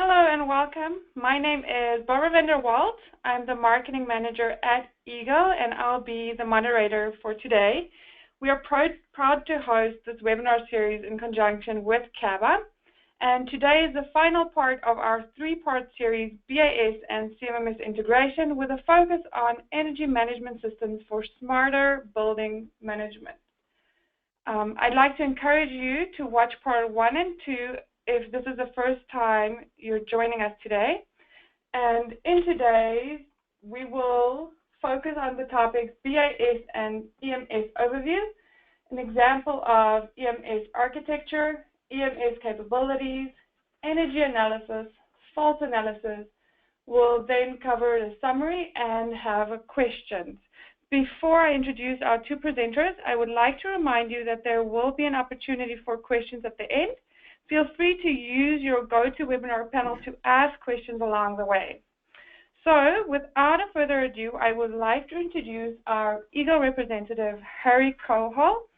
Hello and welcome. My name is Barbara van der Walt. I'm the marketing manager at Eagle, and I'll be the moderator for today. We are proud to host this webinar series in conjunction with CABA, and today is the final part of our three-part series, BAS and CMMS integration, with a focus on energy management systems for smarter building management. I'd like to encourage you to watch part 1 and 2 if this is the first time you're joining us today. And in today's, we will focus on the topics BAS and EMS overview, an example of EMS architecture, EMS capabilities, energy analysis, fault analysis. We'll then cover the summary and have questions. Before I introduce our two presenters, I would like to remind you that there will be an opportunity for questions at the end. Feel free to use your GoToWebinar panel to ask questions along the way. So, without further ado, I would like to introduce our Eagle representative, Harry Kohol,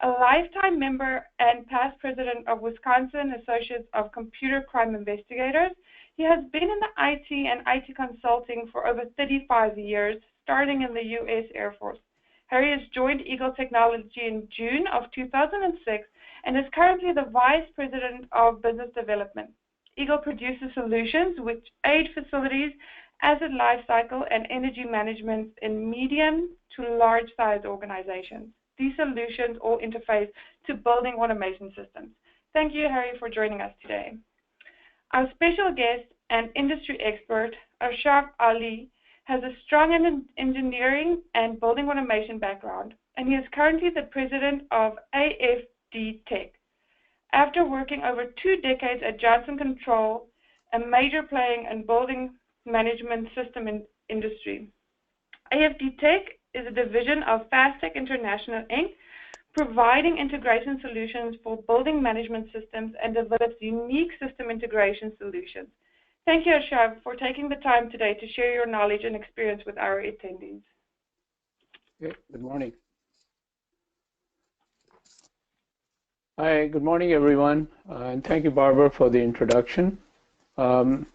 a lifetime member and past president of Wisconsin Associates of Computer Crime Investigators. He has been in the IT and IT consulting for over 35 years, starting in the U.S. Air Force. Harry has joined Eagle Technology in June of 2006 and is currently the Vice President of Business Development. Eagle produces solutions which aid facilities, asset lifecycle, and energy management in medium to large-size organizations. These solutions all interface to building automation systems. Thank you, Harry, for joining us today. Our special guest and industry expert, Ashraf has a strong engineering and building automation background, and he is currently the president of AFDteck. After working over 2 decades at Johnson Control, a major player in building management system industry. AFDteck is a division of Fastech International, Inc., providing integration solutions for building management systems and develops unique system integration solutions. Thank you, Ashraf, for taking the time today to share your knowledge and experience with our attendees. Okay, good morning. Hi, good morning, everyone, and thank you, Barbara, for the introduction. I'm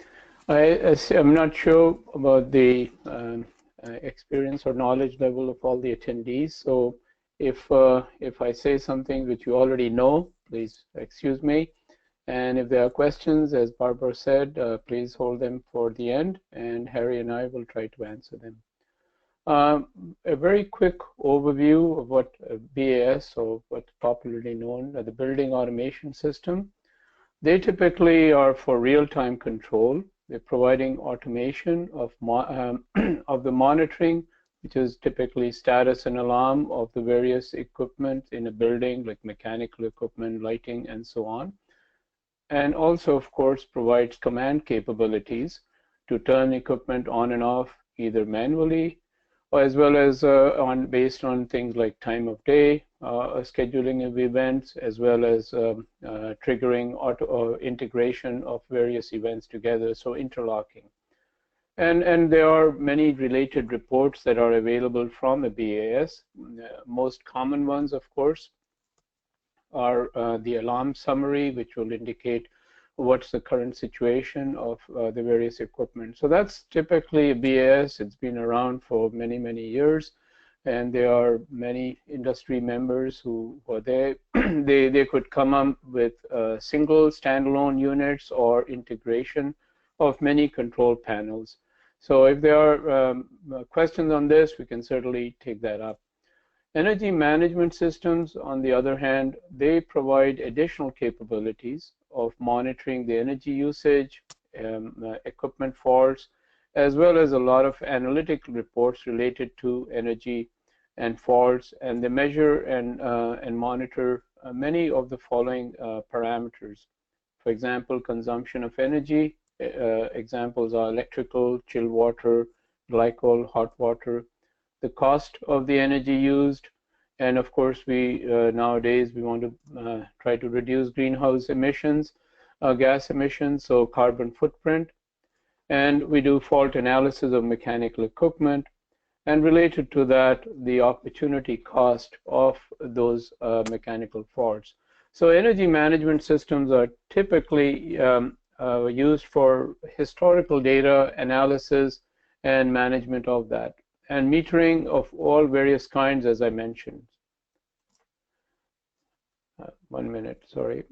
not sure about the experience or knowledge level of all the attendees, so if I say something which you already know, please excuse me. And if there are questions, as Barbara said, please hold them for the end, and Harry and I will try to answer them. A very quick overview of what BAS, or what's popularly known as the Building Automation System. They typically are for real-time control. They're providing automation of the monitoring, which is typically status and alarm of the various equipment in a building, like mechanical equipment, lighting, and so on. And also, of course, provides command capabilities to turn equipment on and off either manually or as well as based on things like time of day, scheduling of events, as well as triggering integration of various events together, so interlocking. And there are many related reports that are available from a BAS. Most common ones, of course, are the alarm summary, which will indicate what's the current situation of the various equipment. So that's typically a BAS. It's been around for many, many years, and there are many industry members who are there. they could come up with single standalone units or integration of many control panels. So if there are questions on this, we can certainly take that up. Energy management systems, on the other hand, they provide additional capabilities of monitoring the energy usage, equipment faults, as well as a lot of analytic reports related to energy and faults, and they measure and monitor many of the following parameters. For example, consumption of energy. Examples are electrical, chill water, glycol, hot water, the cost of the energy used, and of course nowadays we want to try to reduce greenhouse emissions, gas emissions, so carbon footprint, and we do fault analysis of mechanical equipment, and related to that, the opportunity cost of those mechanical faults. So energy management systems are typically used for historical data analysis and management of that, and metering of all various kinds, as I mentioned. 1 minute, sorry.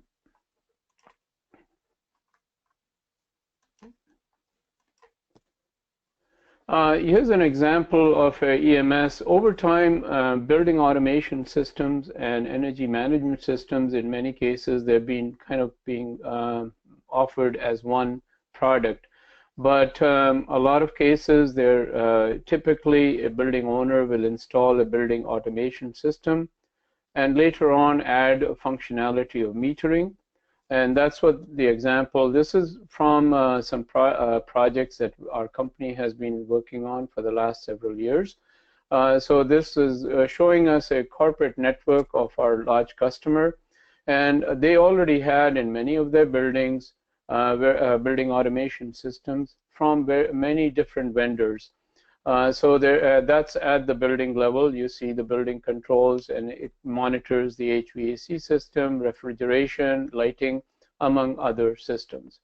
Here's an example of a EMS. Over time, building automation systems and energy management systems, in many cases, they've been kind of being offered as one product. But a lot of cases, they're typically a building owner will install a building automation system and later on add a functionality of metering. And that's what the example, this is from some projects that our company has been working on for the last several years. So this is showing us a corporate network of our large customer. And they already had in many of their buildings, building automation systems from many different vendors. So there, that's at the building level. You see the building controls, and it monitors the HVAC system, refrigeration, lighting, among other systems.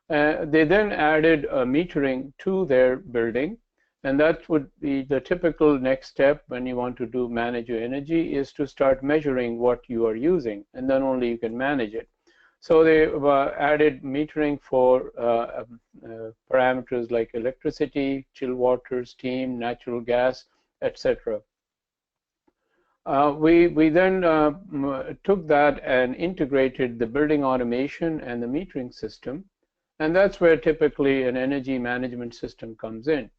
They then added metering to their building, and that would be the typical next step when you want to manage your energy, is to start measuring what you are using, and then only you can manage it. So they added metering for parameters like electricity, chill water, steam, natural gas, etc. We then took that and integrated the building automation and the metering system, and that's where typically an energy management system comes in.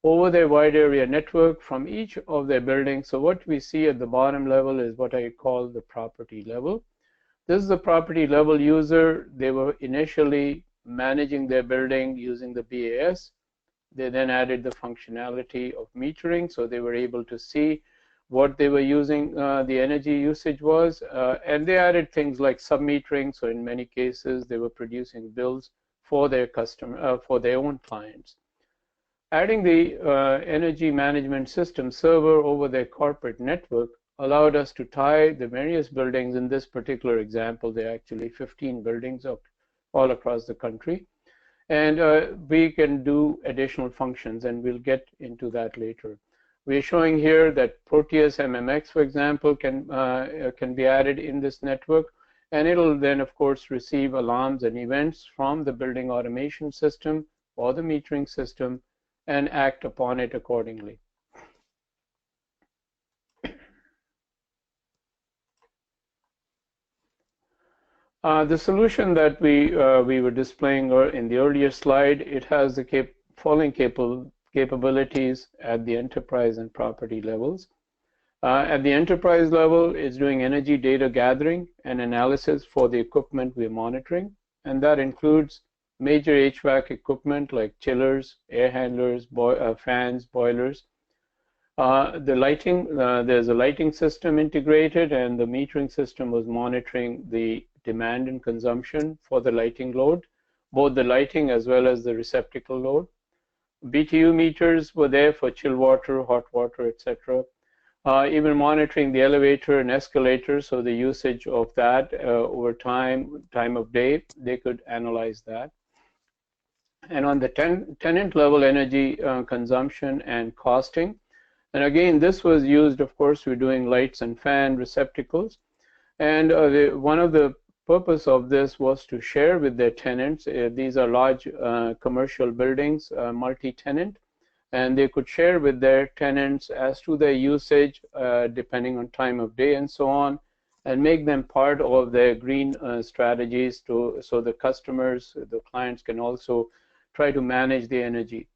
Over their wide area network from each of their buildings, so what we see at the bottom level is what I call the property level. This is the property level user. They were initially managing their building using the BAS. They then added the functionality of metering, so they were able to see what they were using, the energy usage was, and they added things like submetering. So in many cases, they were producing bills for their customer, for their own clients. Adding the energy management system server over their corporate network allowed us to tie the various buildings. In this particular example, there are actually 15 buildings all across the country. And we can do additional functions, and we'll get into that later. We're showing here that Proteus MMX, for example, can be added in this network. And it'll then, of course, receive alarms and events from the building automation system or the metering system and act upon it accordingly. The solution that we were displaying in the earlier slide, it has the following capabilities at the enterprise and property levels. At the enterprise level, it's doing energy data gathering and analysis for the equipment we're monitoring, and that includes major HVAC equipment like chillers, air handlers, fans, boilers. The lighting, there's a lighting system integrated, and the metering system was monitoring the demand and consumption for the lighting load, both the lighting as well as the receptacle load. BTU meters were there for chill water, hot water, etc. Even monitoring the elevator and escalator, so the usage of that over time of day, they could analyze that. And on the tenant level, energy consumption and costing. And again, this was used, of course, we're doing lights and fan receptacles. And one of the purpose of this was to share with their tenants. These are large commercial buildings, multi-tenant, and they could share with their tenants as to their usage depending on time of day and so on, and make them part of their green strategies so the customers, the clients can also try to manage the energy.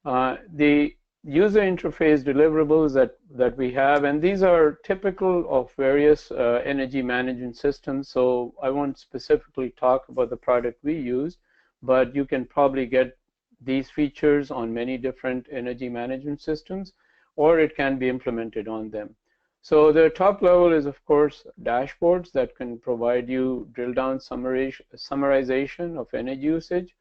The user interface deliverables that we have, and these are typical of various energy management systems, so I won't specifically talk about the product we use, but you can probably get these features on many different energy management systems, or it can be implemented on them. So the top level is, of course, dashboards that can provide you drill down summarization of energy usage.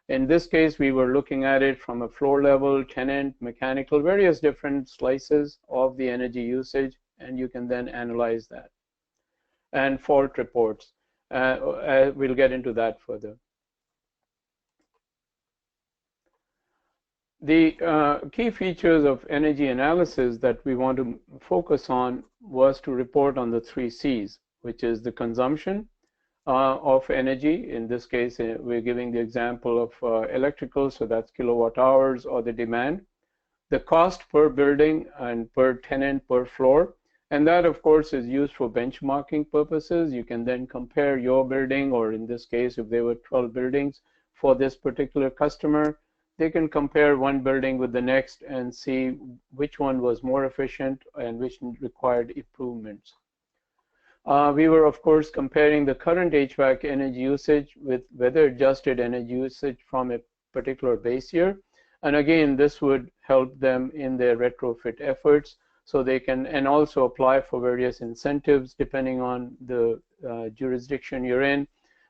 In this case, we were looking at it from a floor level, tenant, mechanical, various different slices of the energy usage, and you can then analyze that. And fault reports. We'll get into that further. The key features of energy analysis that we want to focus on was to report on the 3 C's, which is the consumption of energy. In this case, we're giving the example of electrical, so that's kilowatt hours, or the demand, the cost per building and per tenant per floor. And that, of course, is used for benchmarking purposes. You can then compare your building, or in this case, if there were 12 buildings for this particular customer, they can compare one building with the next and see which one was more efficient and which required improvements. We were, of course, comparing the current HVAC energy usage with weather-adjusted energy usage from a particular base year. And again, this would help them in their retrofit efforts, so they can, and also apply for various incentives depending on the jurisdiction you're in.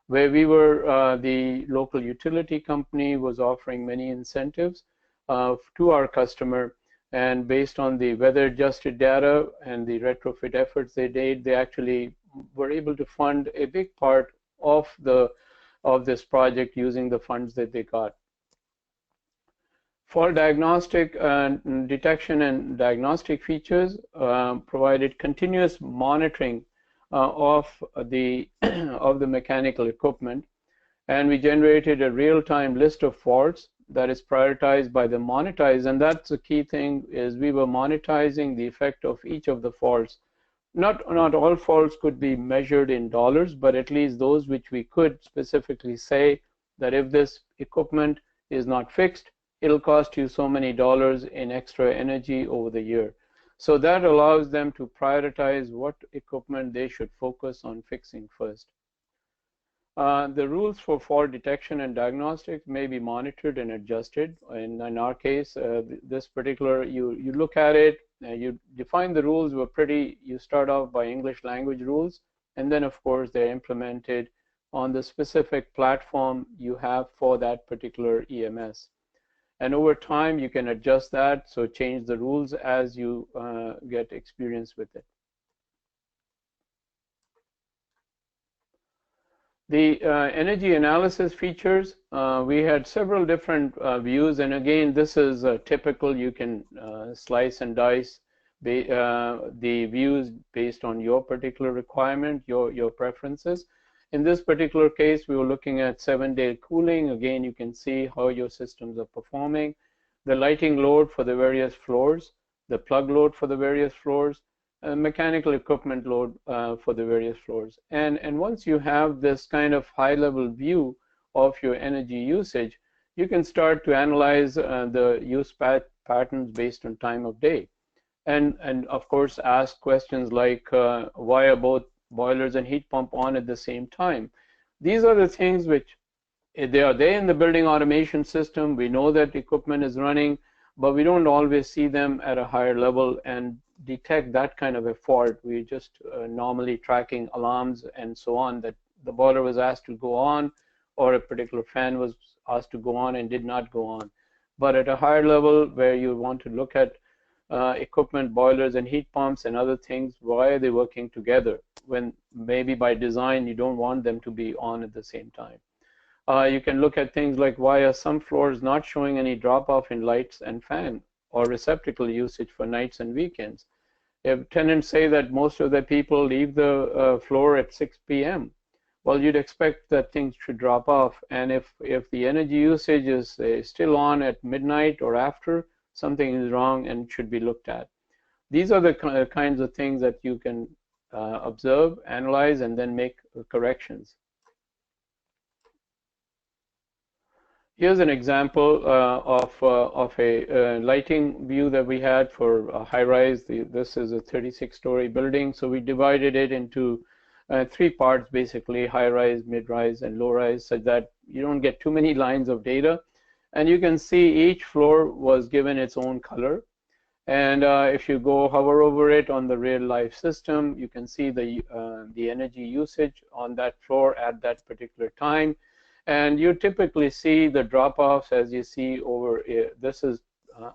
Where we were, the local utility company was offering many incentives to our customer, and based on the weather-adjusted data and the retrofit efforts they did, they actually were able to fund a big part of this project using the funds that they got. For diagnostic detection and diagnostic features, provided continuous monitoring of the mechanical equipment, and we generated a real-time list of faults that is prioritized by the monetize. And that's the key thing, is we were monetizing the effect of each of the faults. Not all faults could be measured in dollars, but at least those which we could specifically say that if this equipment is not fixed, it'll cost you so many dollars in extra energy over the year. So that allows them to prioritize what equipment they should focus on fixing first. The rules for fault detection and diagnostics may be monitored and adjusted. In our case, this particular, you look at it, you define the rules. You start off by English language rules, and then of course they're implemented on the specific platform you have for that particular EMS. And over time, you can adjust that, so change the rules as you get experience with it. The energy analysis features, we had several different views, and again, this is typical. You can slice and dice the views based on your particular requirement, your preferences. In this particular case, we were looking at 7-day cooling. Again, you can see how your systems are performing, the lighting load for the various floors, the plug load for the various floors, mechanical equipment load for the various floors. And once you have this kind of high-level view of your energy usage, you can start to analyze the use patterns based on time of day. And of course, ask questions like, why are both boilers and heat pump on at the same time? These are the things which, they are there in the building automation system. We know that equipment is running, but we don't always see them at a higher level and detect that kind of a fault. We just normally tracking alarms and so on, that the boiler was asked to go on, or a particular fan was asked to go on and did not go on. But at a higher level, where you want to look at equipment, boilers and heat pumps and other things, why are they working together, when maybe by design you don't want them to be on at the same time. You can look at things like, why are some floors not showing any drop-off in lights and fan or receptacle usage for nights and weekends? If tenants say that most of the people leave the floor at 6 p.m., well, you'd expect that things should drop off. And if the energy usage is still on at midnight or after, something is wrong and should be looked at. These are the kinds of things that you can observe, analyze, and then make corrections. Here's an example of a lighting view that we had for a high-rise. This is a 36-story building, so we divided it into 3 parts, basically: high-rise, mid-rise, and low-rise, so that you don't get too many lines of data. And you can see each floor was given its own color. And if you go hover over it on the real-life system, you can see the energy usage on that floor at that particular time. And you typically see the drop-offs as you see over. This is,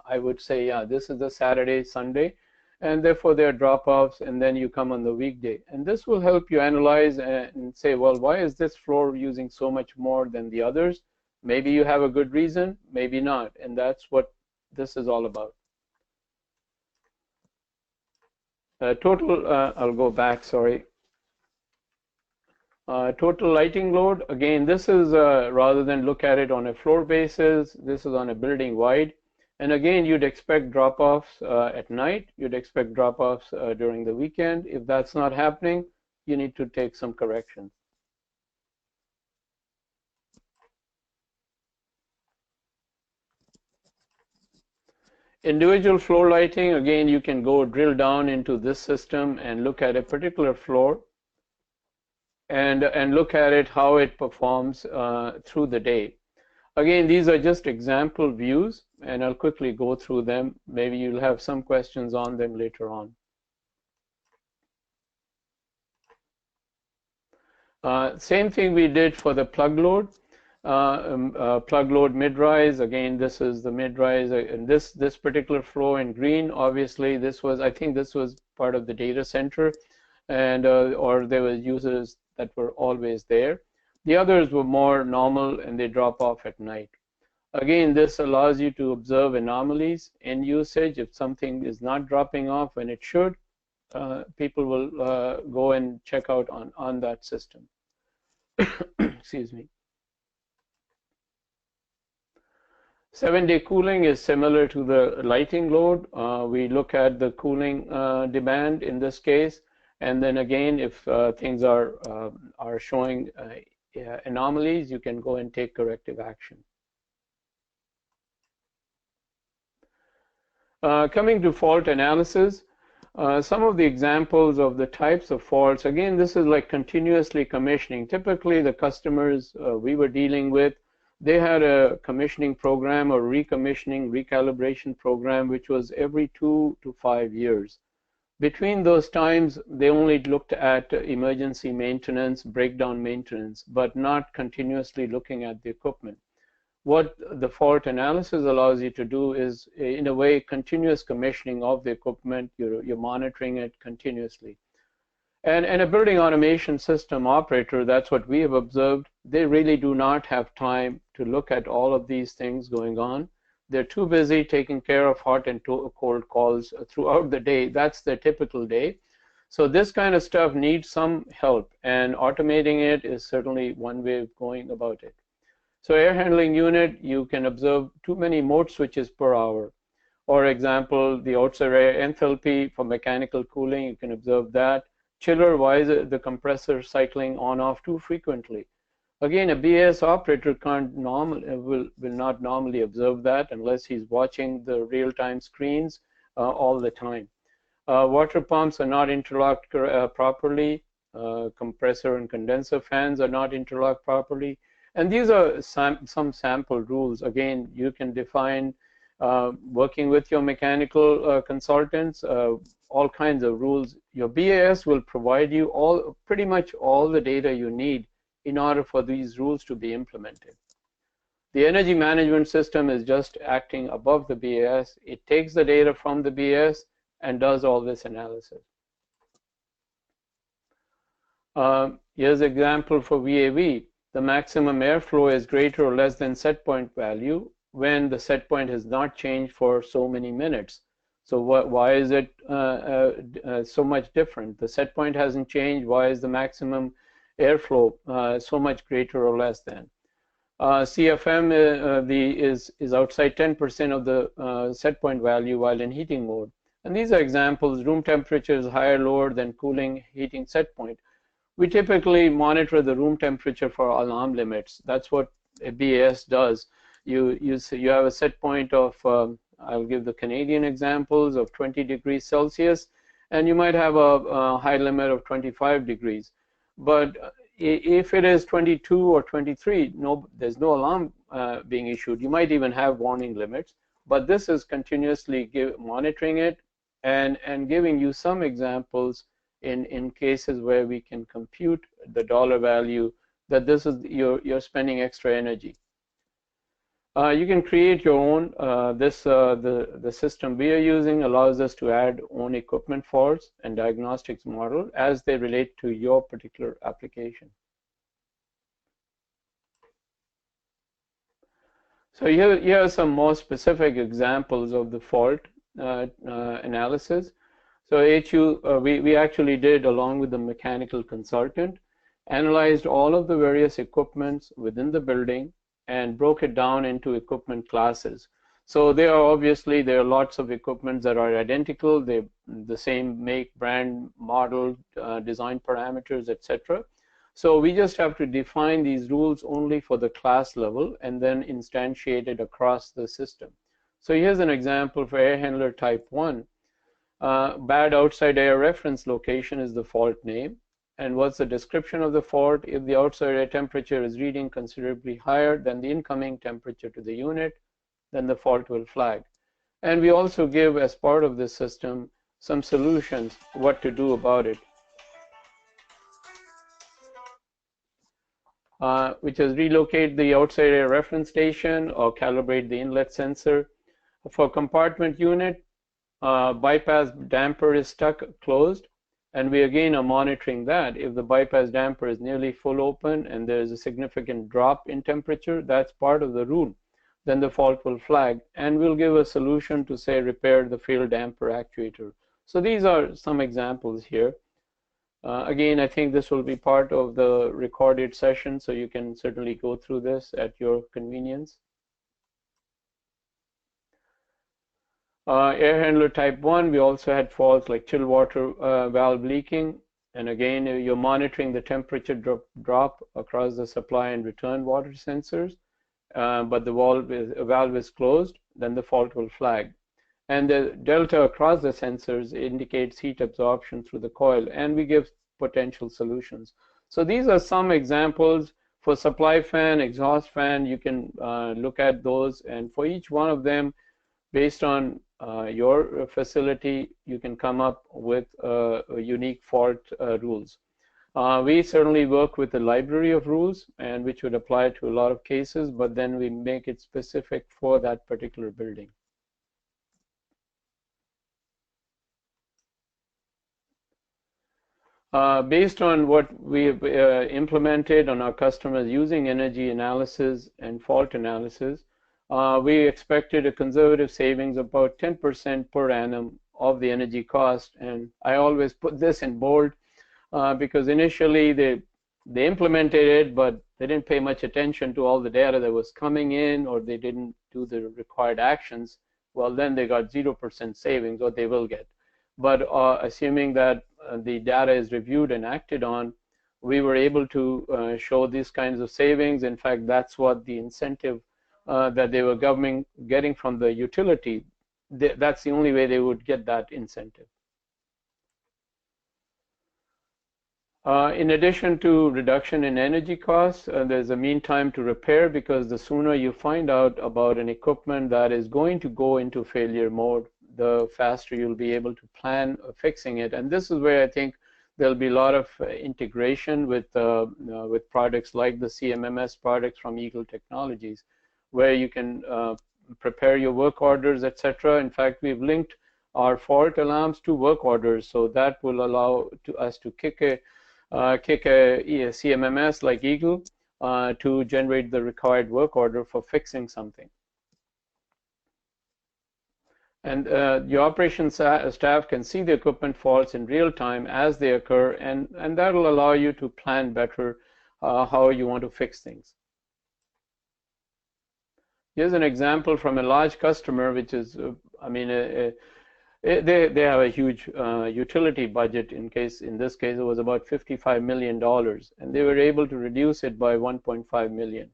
I would say, yeah, this is the Saturday, Sunday, and therefore there are drop-offs, and then you come on the weekday. And this will help you analyze and say, well, why is this floor using so much more than the others? Maybe you have a good reason, maybe not. And that's what this is all about. I'll go back, sorry. Total lighting load, again, this is rather than look at it on a floor basis, this is on a building wide. And again, you'd expect drop-offs at night. You'd expect drop-offs during the weekend. If that's not happening, you need to take some corrections. Individual floor lighting, again, you can go drill down into this system and look at a particular floor and look at it, how it performs through the day. Again, these are just example views, and I'll quickly go through them. Maybe you'll have some questions on them later on. Same thing we did for the plug load. Plug load mid-rise, again, this is the mid-rise, and this particular flow in green, obviously, I think this was part of the data center, and or there were users that were always there. The others were more normal, and they drop off at night. Again, this allows you to observe anomalies in usage. If something is not dropping off when it should, people will go and check out on that system. Excuse me. 7-day cooling is similar to the lighting load. We look at the cooling demand in this case, and then again, if things are showing anomalies, you can go and take corrective action. Coming to fault analysis, some of the examples of the types of faults, again, this is like continuously commissioning. Typically, the customers we were dealing with, they had a commissioning program or recommissioning, recalibration program, which was every 2 to 5 years. Between those times, they only looked at emergency maintenance, breakdown maintenance, but not continuously looking at the equipment. What the fault analysis allows you to do is, in a way, continuous commissioning of the equipment. You're monitoring it continuously. And a building automation system operator, that's what we have observed, they really do not have time to look at all of these things going on. They're too busy taking care of hot and cold calls throughout the day. That's their typical day. So this kind of stuff needs some help, and automating it is certainly one way of going about it. So air handling unit, you can observe too many mode switches per hour. For example, the outside air enthalpy for mechanical cooling, you can observe that. Chiller, why is the compressor cycling on off too frequently? Again, a BAS operator will not normally observe that unless he's watching the real-time screens all the time. Water pumps are not interlocked properly. Compressor and condenser fans are not interlocked properly. And these are some sample rules. Again, you can define, working with your mechanical consultants, all kinds of rules. Your BAS will provide you pretty much all the data you need in order for these rules to be implemented. The energy management system is just acting above the BAS. It takes the data from the BAS and does all this analysis. Here's an example for VAV. The maximum airflow is greater or less than set point value when the set point has not changed for so many minutes. So why is it so much different? The set point hasn't changed. Why is the maximum airflow so much greater or less than? CFM is outside 10% of the set point value while in heating mode. And these are examples. Room temperature is higher, lower than cooling, heating set point. We typically monitor the room temperature for alarm limits. That's what a BAS does. You have a set point of, I'll give the Canadian examples, of 20 degrees Celsius, and you might have a high limit of 25 degrees. But if it is 22 or 23, there's no alarm being issued. You might even have warning limits, but this is continuously monitoring it and giving you some examples in cases where we can compute the dollar value that this is you're spending extra energy. You can create your own. The system we are using allows us to add own equipment faults and diagnostics model as they relate to your particular application. So here are some more specific examples of the fault analysis. So we actually did, along with the mechanical consultant, analyzed all of the various equipments within the building and broke it down into equipment classes. So there are lots of equipment that are identical, they're the same make, brand, model, design parameters, etc. So we just have to define these rules only for the class level and then instantiate it across the system. So here's an example for air handler type 1. Bad outside air reference location is the fault name. And what's the description of the fault? If the outside air temperature is reading considerably higher than the incoming temperature to the unit, then the fault will flag. And we also give, as part of this system, some solutions, what to do about it, which is relocate the outside air reference station or calibrate the inlet sensor. For compartment unit, bypass damper is stuck closed, and we again are monitoring that. If the bypass damper is nearly full open and there is a significant drop in temperature, that's part of the rule. Then the fault will flag, and we'll give a solution to, say, repair the failed damper actuator. So these are some examples here. Again, I think this will be part of the recorded session, so you can certainly go through this at your convenience. Air handler type 1, we also had faults like chill water valve leaking. And again, you're monitoring the temperature drop across the supply and return water sensors. But the valve is closed, then the fault will flag. And the delta across the sensors indicates heat absorption through the coil, and we give potential solutions. So these are some examples for supply fan, exhaust fan. You can look at those, and for each one of them, based on your facility, you can come up with unique fault rules. We certainly work with a library of rules, and which would apply to a lot of cases, but then we make it specific for that particular building. Based on what we've implemented on our customers using energy analysis and fault analysis, we expected a conservative savings of about 10% per annum of the energy cost. And I always put this in bold because initially they implemented it, but they didn't pay much attention to all the data that was coming in, or they didn't do the required actions. Well, then they got 0% savings, or they will get. But assuming that the data is reviewed and acted on, we were able to show these kinds of savings. In fact, that's what the incentive that they were getting from the utility, that's the only way they would get that incentive. In addition to reduction in energy costs, there's a mean time to repair, because the sooner you find out about an equipment that is going to go into failure mode, the faster you'll be able to plan fixing it. And this is where I think there'll be a lot of integration with products like the CMMS products from Eagle Technologies, where you can prepare your work orders, etc. In fact, we've linked our fault alarms to work orders, so that will allow us to kick a CMMS like Eagle to generate the required work order for fixing something. And your operations staff can see the equipment faults in real time as they occur, and that will allow you to plan better how you want to fix things. Here's an example from a large customer, which is, they have a huge utility budget. In this case, it was about $55 million, and they were able to reduce it by $1.5 million.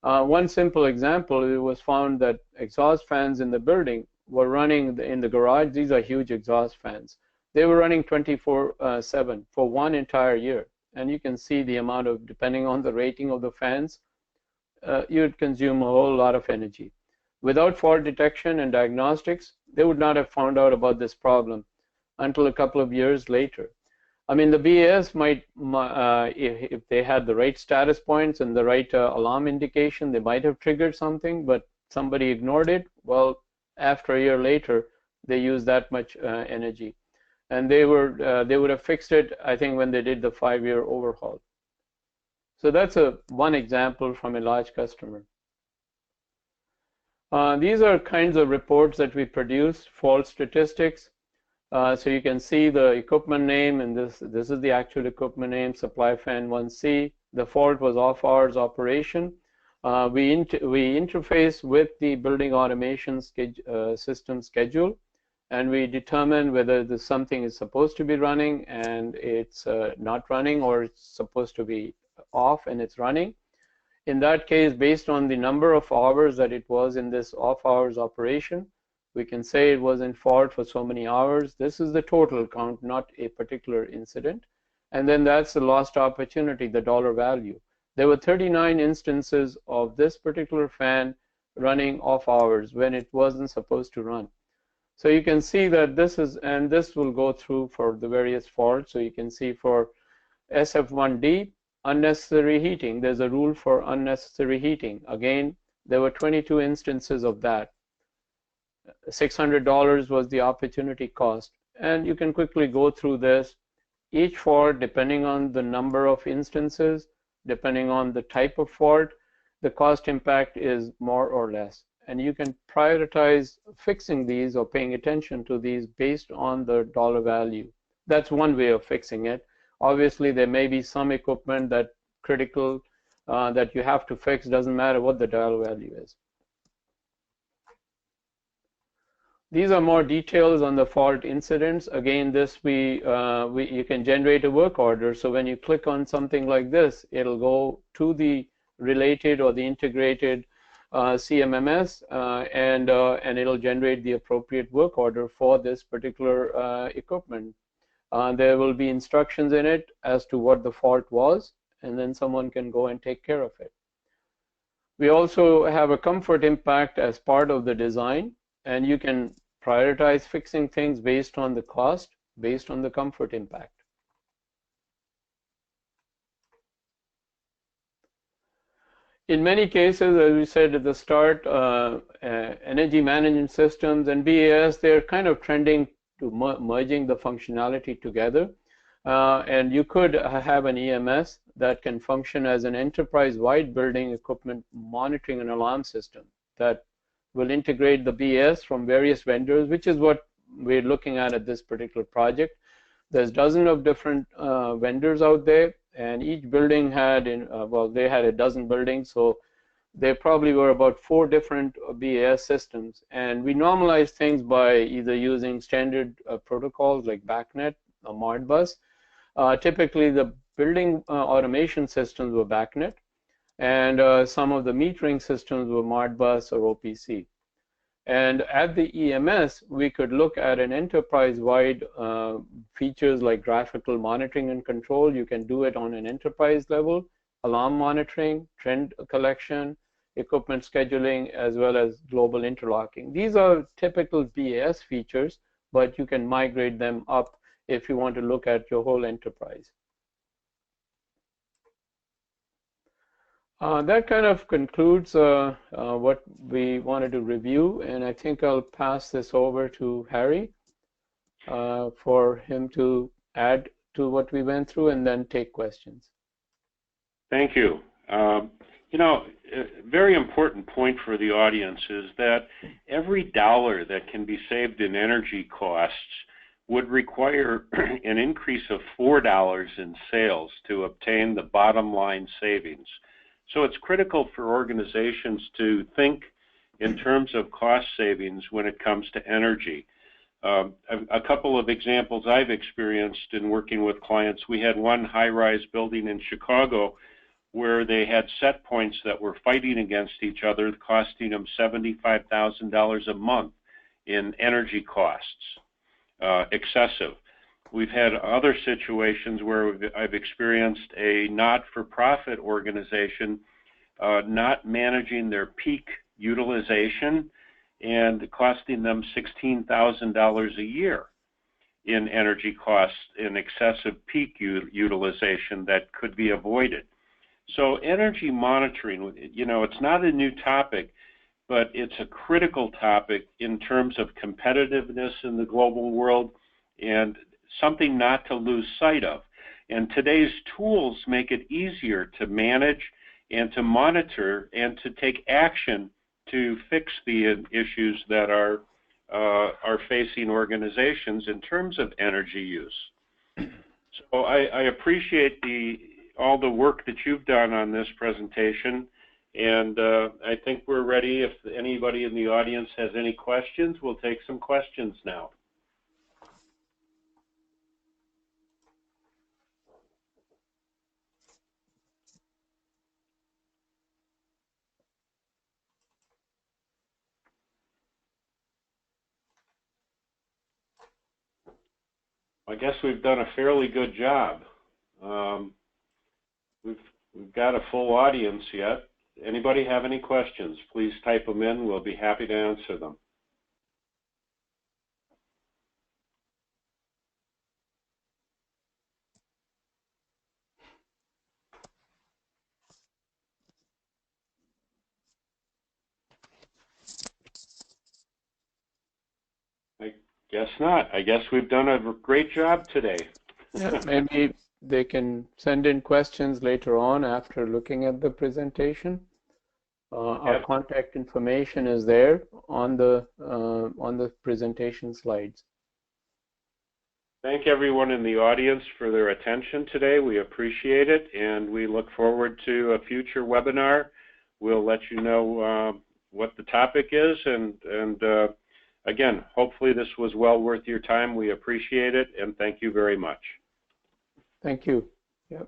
One simple example, it was found that exhaust fans in the building were running in the garage. These are huge exhaust fans. They were running 24/7 for one entire year. And you can see the amount of, depending on the rating of the fans, you'd consume a whole lot of energy. Without fault detection and diagnostics, they would not have found out about this problem until a couple of years later. I mean, the BAS might, if they had the right status points and the right alarm indication, they might have triggered something, but somebody ignored it. Well, after a year later, they used that much energy. And they would have fixed it, I think, when they did the 5-year overhaul. So that's one example from a large customer. These are kinds of reports that we produce, fault statistics. So you can see the equipment name, and this is the actual equipment name, supply fan 1C. The fault was off-hours operation. We interface with the building automation system schedule, and we determine whether something is supposed to be running and it's not running, or it's supposed to be off and it's running. In that case, based on the number of hours that it was in this off-hours operation, we can say it was in fault for so many hours. This is the total count, not a particular incident. And then that's the lost opportunity, the dollar value. There were 39 instances of this particular fan running off hours when it wasn't supposed to run. So you can see that this is, and this will go through for the various faults. So you can see for SF1D, unnecessary heating. There's a rule for unnecessary heating. Again, there were 22 instances of that. $600 was the opportunity cost. And you can quickly go through this. Each fault, depending on the number of instances, depending on the type of fault, the cost impact is more or less. And you can prioritize fixing these or paying attention to these based on the dollar value. That's one way of fixing it. Obviously, there may be some equipment that critical that you have to fix, doesn't matter what the dollar value is. These are more details on the fault incidents. Again, this you can generate a work order. So when you click on something like this, it'll go to the related or the integrated CMMS, and it'll generate the appropriate work order for this particular equipment. There will be instructions in it as to what the fault was, and then someone can go and take care of it. We also have a comfort impact as part of the design, and you can prioritize fixing things based on the cost, based on the comfort impact. In many cases, as we said at the start, energy management systems and BAS, they're kind of trending to merging the functionality together. And you could have an EMS that can function as an enterprise-wide building equipment monitoring and alarm system that will integrate the BAS from various vendors, which is what we're looking at this particular project. There's dozens of different vendors out there, and each building had, well, they had a dozen buildings, so there probably were about 4 different BAS systems. And we normalize things by either using standard protocols like BACnet or Modbus. Typically, the building automation systems were BACnet, and some of the metering systems were Modbus or OPC. And at the EMS, we could look at an enterprise-wide features like graphical monitoring and control. You can do it on an enterprise level, alarm monitoring, trend collection, equipment scheduling, as well as global interlocking. These are typical BAS features, but you can migrate them up if you want to look at your whole enterprise. That kind of concludes what we wanted to review, and I think I'll pass this over to Harry for him to add to what we went through and then take questions. Thank you. You know, a very important point for the audience is that every dollar that can be saved in energy costs would require an increase of $4 in sales to obtain the bottom line savings. So it's critical for organizations to think in terms of cost savings when it comes to energy. A couple of examples I've experienced in working with clients, we had one high-rise building in Chicago where they had set points that were fighting against each other, costing them $75,000 a month in energy costs, excessive. We've had other situations where I've experienced a not-for-profit organization not managing their peak utilization and costing them $16,000 a year in energy costs in excessive peak utilization that could be avoided. So energy monitoring, you know, it's not a new topic, but it's a critical topic in terms of competitiveness in the global world and something not to lose sight of. And today's tools make it easier to manage and to monitor and to take action to fix the issues that are facing organizations in terms of energy use. So I appreciate all the work that you've done on this presentation, and I think we're ready. If anybody in the audience has any questions, we'll take some questions now. I guess we've done a fairly good job. We've got a full audience yet. Anybody have any questions? Please type them in. We'll be happy to answer them. I guess not. I guess we've done a great job today. Yeah, maybe they can send in questions later on after looking at the presentation. Our contact information is there on the presentation slides. Thank everyone in the audience for their attention today. We appreciate it, and we look forward to a future webinar. We'll let you know what the topic is, and again, hopefully this was well worth your time. We appreciate it, and thank you very much. Thank you. Yeah.